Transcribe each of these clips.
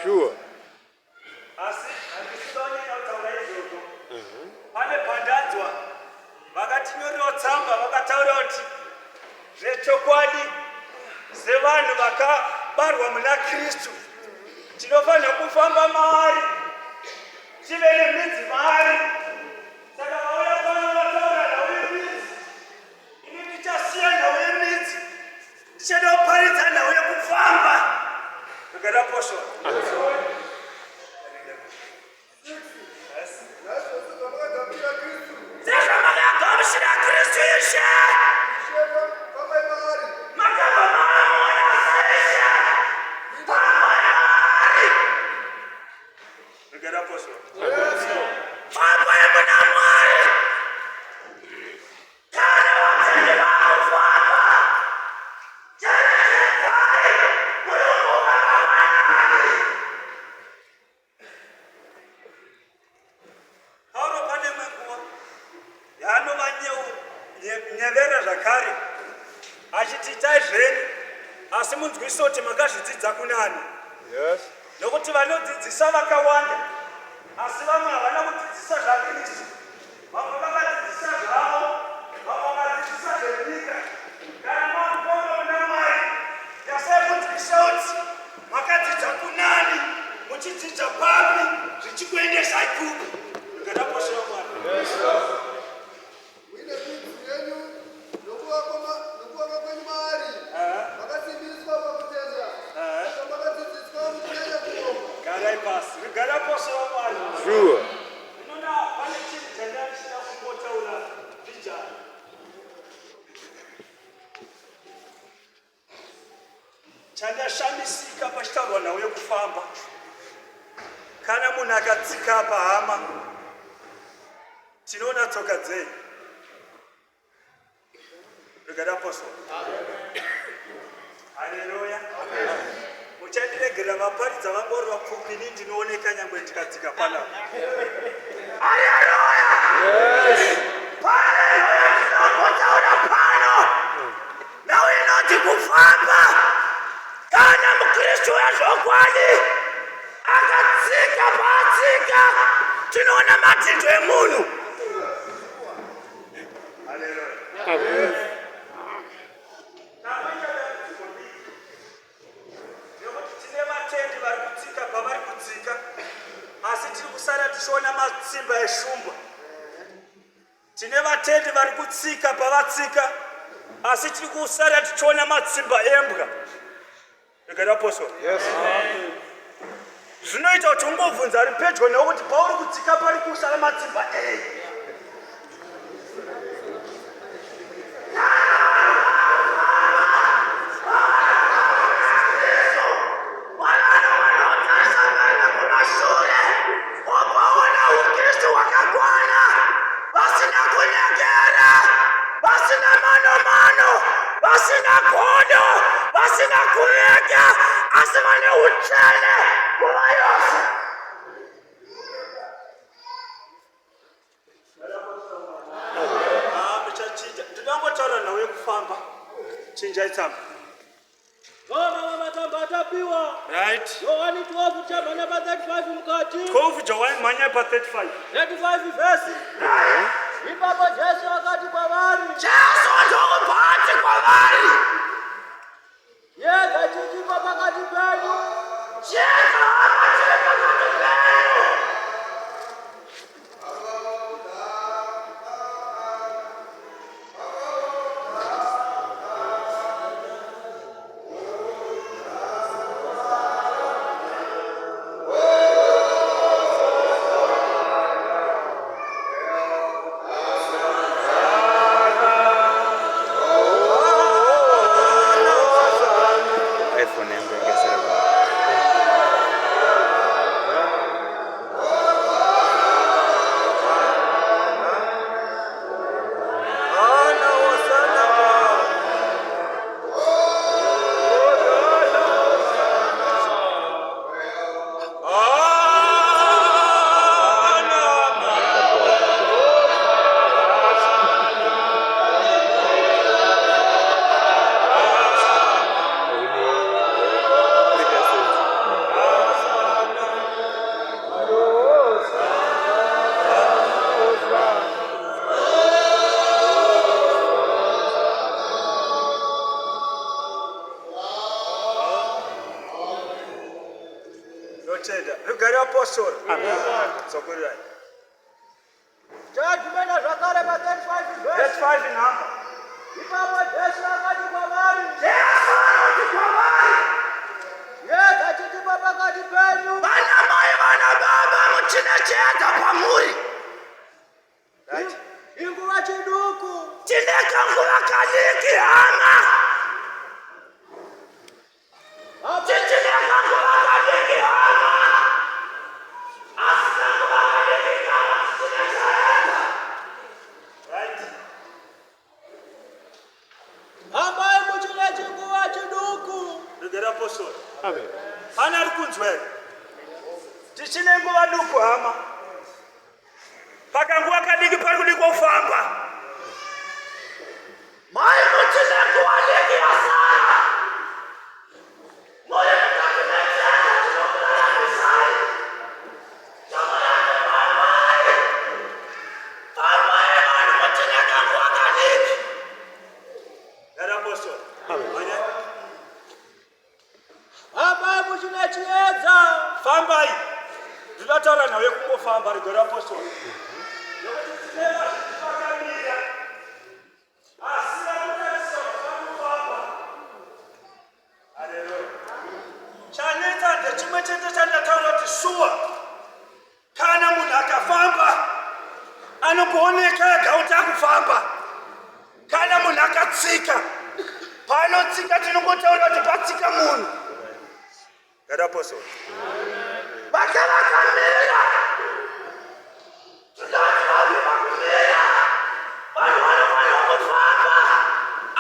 Sure. Yes. Nokuti vanodzidzisa vakawanda asi vamwe havana kudzidzisa zvaKristu. Vamwe vakadzidzisa zvavo, vamwe vakadzidzisa zvenyika. Kana mwamukono muna Mwari, nyasai kunzwisisa kuti makadzidza kunani, muchidzidza papi zvichikuendesai kupi. Ndakadaposhera Mwari. Yes. Uine zvinhu zvenyu nokuwaka kwenyu maari makatsimbiswa pakutenda makadzidziswa mukunyanya kuomba. Garai pasi. Ndakadaposhera Mwari. Sure. Ndinoona pane chinhu chandachichida kumbotaura vijana. Chandashamisika pachitaurwa nhau yekufamba. Kana munhu akadzika pahama, tinoona tsoka dzenyu. Ndakadaposhera. Haleluya. Muchandiregerera vaparidza vangori vapfupi ini ndinooneka nyangwe ndikadzika panapa. Haleluya. Yes. Haleluya. Ndinotaura pano. Nhau inoti kufamba. Kana mukristu wezvokwadi akadzika paatsika, tinoona madhindo emunhu. Haleluya. Asi tiri kusara tichiona matsimba eshumba. Tine vatendi vari kutsika pavatsika, asi tiri kusara tichiona matsimba embwa. Ndakadaposhera. Yes. Zvinoita kuti ungobvunza ari pedyo nekuti pauri kutsika pari kusara matsimba ei. Vasina godo, vasina kulega, asi vane uchene nguva yose. Muchachinja. Ndinongotaura nhau yekufamba. Chinjai tsamba. Vana matamba atapiwa. Right. Yohani 12 chamanya pa 35 mukati. 12 Johani manya pa 35. 35 verse. Ipapo Yesu akati kwavari. Jesu ndokubati kwavari. ndinotenda. Rugare apostoli. Amen. Sokurai. Chadumena zvakare pa 35 verse. Verse 5 in number. Ipapo Jesu akati kwavari. Jesu anoti kwavari. Yega chitipa pakati penyu. Vana mai vana baba muchinechedza pamuri. Right. Inguva chiduku. Tine kanguva kadiki hama. Tine kanguva kadiki hama. Asi kanguva kadiki hama tinechedza. Right. Hambai muchine chinguva chiduku. Rugare apostoli. Amen. Hana ari kunzwa here. Tichine nguva duku hama. Pakanguva kadiki pari kudi kufamba. Mai muchine nguva diki yasara. Muri mukati mechedza chinokuraramisai. Chamurande pamai. Pamai vanhu muchine kanguva kadiki. Rugare apostoli. Amen. Hambai muchine chiedza. Fambai. Ndinotaura nawe kungofamba Rugare apostoli. Nokuti tine vazhinji vakamira. Asi vakutarisa kufamba. Haleluya. Chanetsa ndechimwe chete chandataura kuti shuwa. Kana munhu akafamba anongooneka ega kuti akufamba. Kana munhu akatsika paanotsika tinongotaura kuti patsika munhu. Rugare apostoli. Vakakamira. Tikati vaviva kumira. Vanhu vanofanira kufamba.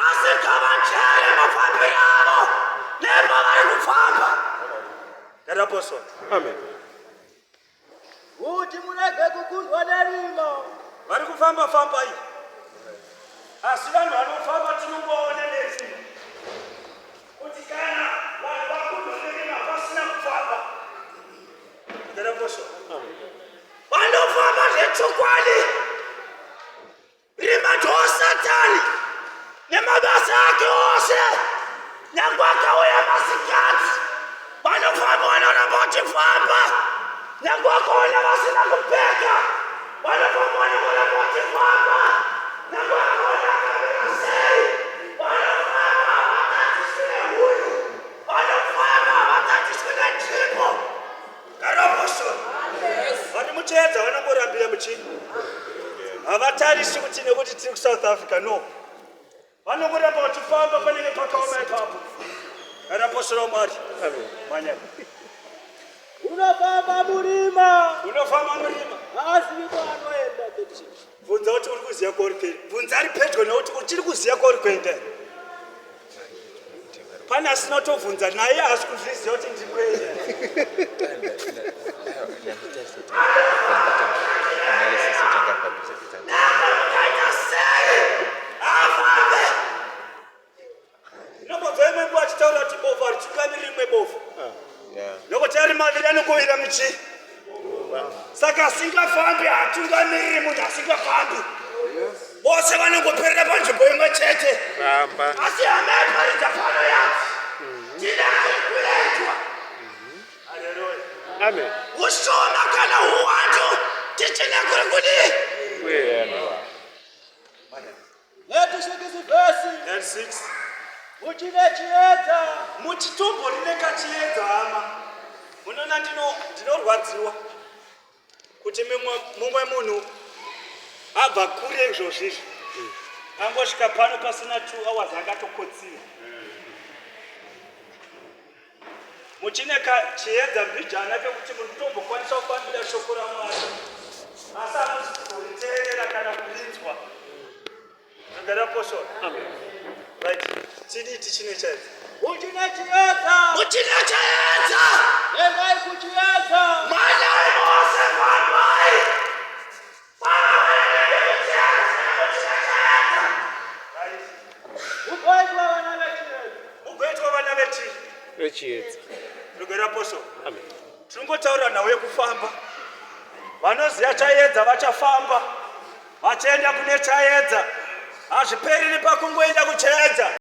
Asi ngavachere mafambiro avo nepo vari kufamba. Rugare apostoli. Amen. Kuti murege kukundwa nerima. Vari kufamba fambai. Asi vanhu vanofamba tinongoona nezi. Kuti kana vanhu vakundwa nerima pasina kufamba. Rugare apostoli. Vanofamba zvechokwadi. Rima ndosatani nemabasa ake ose. Nyangwe akauya masikati. Vanofamba vanoramba vachifamba. Nyangwe akaona vasina kupfeka. Vanofamba vanoramba vachifamba. Nyangwe akaona akamira sei. Vanofamba vakatiswire huyu. Vanofamba vakatiswire nzvimbo. Rugare apostoli. Vari muchedza vanongorambira muchini. Havatarisi kuti nekuti tiri kuSouth Africa, no. Vanongoramba vachifamba panenge pakaoma ipapo. Rugare apostoli waMwari. Amen. Manya. Unofamba murima. Unofamba murima. Hazivi kwaanoenda 36. Bvunza kuti uri kuziya kwauri kuenda. Bvunza ari pedyo nekuti uchiri kuziya kwauri kuenda. Pane asina kutovhunza naye asi kuzviziva kuti ndiri kuenda. Nobva imwe nguva achitaura kuti bofu haritungamiri rimwe bofu. Nokuti ari maviri anokuvira muchii. Saka asingafambi hatungamiriri munhu asingafambi. Vose vanongoperera panzvimbo imwe chete. Asi hamaparidza pano yati. Tine kukuedzwa. Haleluya. Amen. Ushoma kana uwandu tichine kuri kudi. 36 verse. And 6. Muchine chiedza. Muchitombo rine kachiedza hama. Munona ndinorwadziwa kuti mumwe munhu abva kure izvozvizvi. Angosvika pano pasina 2 hours akatokotsiwa. Muchine kachiedza mbijana kekuti mutombokwanisa kufambira shoko raMwari. Asi hamusi kuzoriteerera kana kurinzwa. Rugare apostoli. Amen. Right. Chidi tichine chaedza. Muchine chiedza. Muchine chaedza. Endai kuchiedza. Manyai mose pambai. Mugoitwa vana vechiedza. Mugoitwa vana vechiedza. Rugare apostoli. Amen. Tinongotaura nawe kufamba. Vanoziya chaedza vachafamba. Vachienda kune chaedza. Hazvipereri pakungoenda kuchaedza.